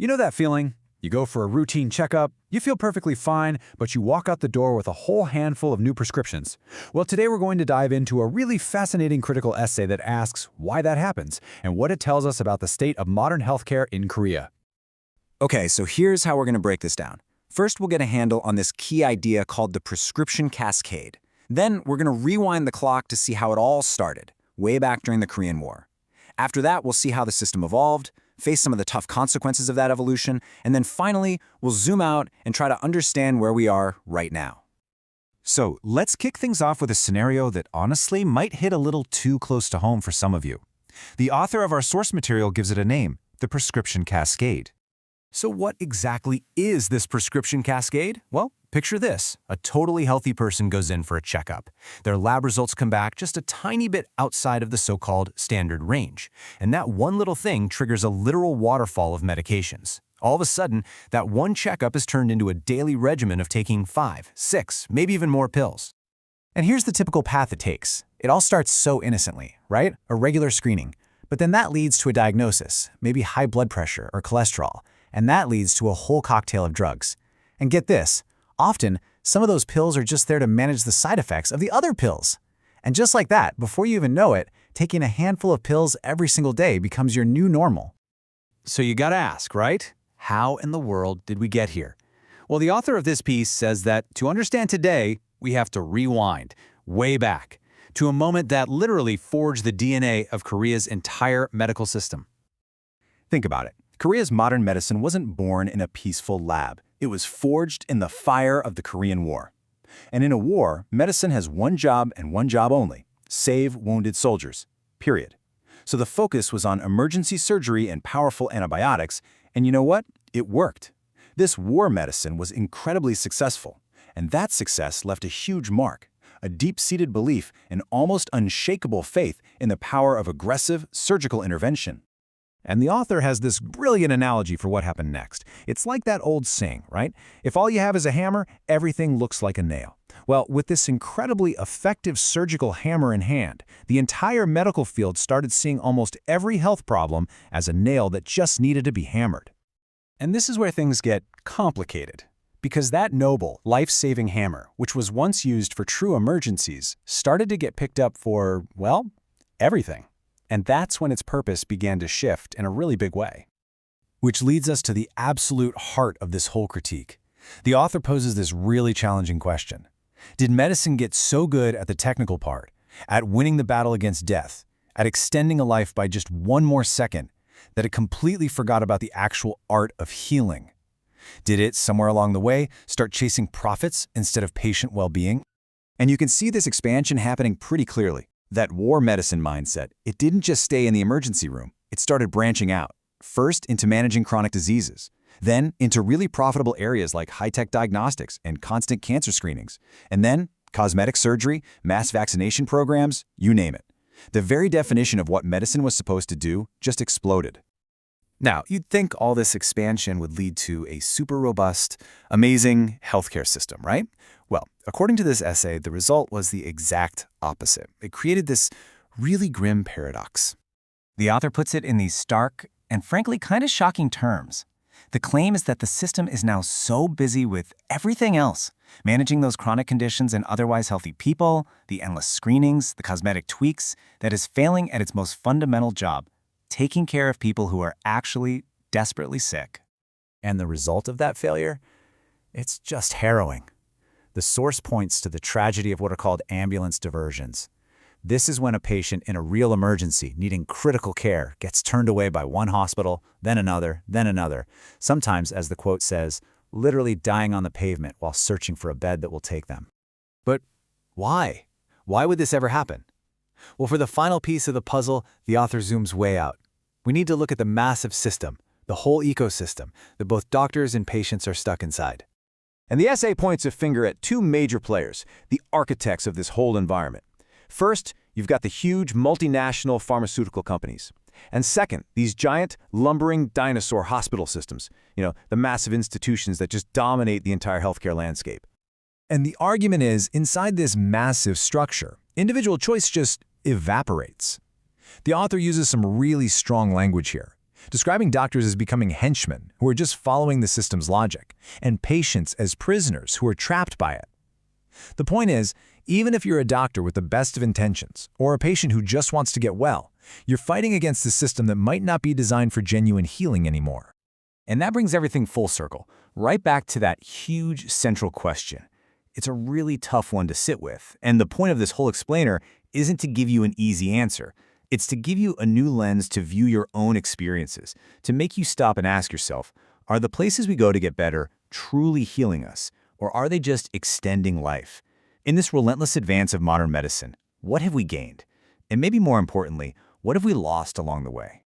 You know that feeling? You go for a routine checkup, you feel perfectly fine, but you walk out the door with a whole handful of new prescriptions. Well, today we're going to dive into a really fascinating critical essay that asks why that happens and what it tells us about the state of modern healthcare in Korea. Okay, so here's how we're going to break this down. First, we'll get a handle on this key idea called the prescription cascade. Then, we're going to rewind the clock to see how it all started, way back during the Korean War. After that, we'll see how the system evolved, face some of the tough consequences of that evolution, and then finally, we'll zoom out and try to understand where we are right now. So let's kick things off with a scenario that honestly might hit a little too close to home for some of you. The author of our source material gives it a name, the prescription cascade. So what exactly is this prescription cascade? Well, picture this. A totally healthy person goes in for a checkup. Their lab results come back just a tiny bit outside of the so-called standard range. And that one little thing triggers a literal waterfall of medications. All of a sudden, that one checkup is turned into a daily regimen of taking 5, 6, maybe even more pills. And here's the typical path it takes. It all starts so innocently, right? A regular screening. But then that leads to a diagnosis, maybe high blood pressure or cholesterol. And that leads to a whole cocktail of drugs. And get this, often, some of those pills are just there to manage the side effects of the other pills. And just like that, before you even know it, taking a handful of pills every single day becomes your new normal. So you gotta ask, right? How in the world did we get here? Well, the author of this piece says that to understand today, we have to rewind, way back, to a moment that literally forged the DNA of Korea's entire medical system. Think about it. Korea's modern medicine wasn't born in a peaceful lab. It was forged in the fire of the Korean War. And in a war, medicine has one job and one job only: save wounded soldiers, period. So the focus was on emergency surgery and powerful antibiotics, and you know what? It worked. This war medicine was incredibly successful, and that success left a huge mark, a deep-seated belief and almost unshakable faith in the power of aggressive surgical intervention. And the author has this brilliant analogy for what happened next. It's like that old saying, right? If all you have is a hammer, everything looks like a nail. Well, with this incredibly effective surgical hammer in hand, the entire medical field started seeing almost every health problem as a nail that just needed to be hammered. And this is where things get complicated. Because that noble, life-saving hammer, which was once used for true emergencies, started to get picked up for, well, everything. And that's when its purpose began to shift in a really big way. Which leads us to the absolute heart of this whole critique. The author poses this really challenging question. Did medicine get so good at the technical part, at winning the battle against death, at extending a life by just one more second, that it completely forgot about the actual art of healing? Did it, somewhere along the way, start chasing profits instead of patient well-being? And you can see this expansion happening pretty clearly. That war medicine mindset, it didn't just stay in the emergency room. It started branching out, first into managing chronic diseases, then into really profitable areas like high-tech diagnostics and constant cancer screenings, and then cosmetic surgery, mass vaccination programs, you name it. The very definition of what medicine was supposed to do just exploded. Now, you'd think all this expansion would lead to a super robust, amazing healthcare system, right? Well, according to this essay, the result was the exact opposite. It created this really grim paradox. The author puts it in these stark and frankly kind of shocking terms. The claim is that the system is now so busy with everything else, managing those chronic conditions in otherwise healthy people, the endless screenings, the cosmetic tweaks, that is failing at its most fundamental job, taking care of people who are actually desperately sick. And the result of that failure? It's just harrowing. The source points to the tragedy of what are called ambulance diversions. This is when a patient in a real emergency needing critical care gets turned away by one hospital, then another, sometimes, as the quote says, literally dying on the pavement while searching for a bed that will take them. But why? Why would this ever happen? Well, for the final piece of the puzzle, the author zooms way out. We need to look at the massive system, the whole ecosystem, that both doctors and patients are stuck inside. And the essay points a finger at two major players, the architects of this whole environment. First, you've got the huge multinational pharmaceutical companies. And second, these giant, lumbering dinosaur hospital systems, the massive institutions that just dominate the entire healthcare landscape. And the argument is, inside this massive structure, individual choice just evaporates. The author uses some really strong language here. describing doctors as becoming henchmen who are just following the system's logic, and patients as prisoners who are trapped by it. The point is, even if you're a doctor with the best of intentions, or a patient who just wants to get well, you're fighting against a system that might not be designed for genuine healing anymore. And that brings everything full circle, right back to that huge central question. It's a really tough one to sit with, and the point of this whole explainer isn't to give you an easy answer. It's to give you a new lens to view your own experiences, to make you stop and ask yourself, are the places we go to get better truly healing us, or are they just extending life? In this relentless advance of modern medicine, what have we gained? And maybe more importantly, what have we lost along the way?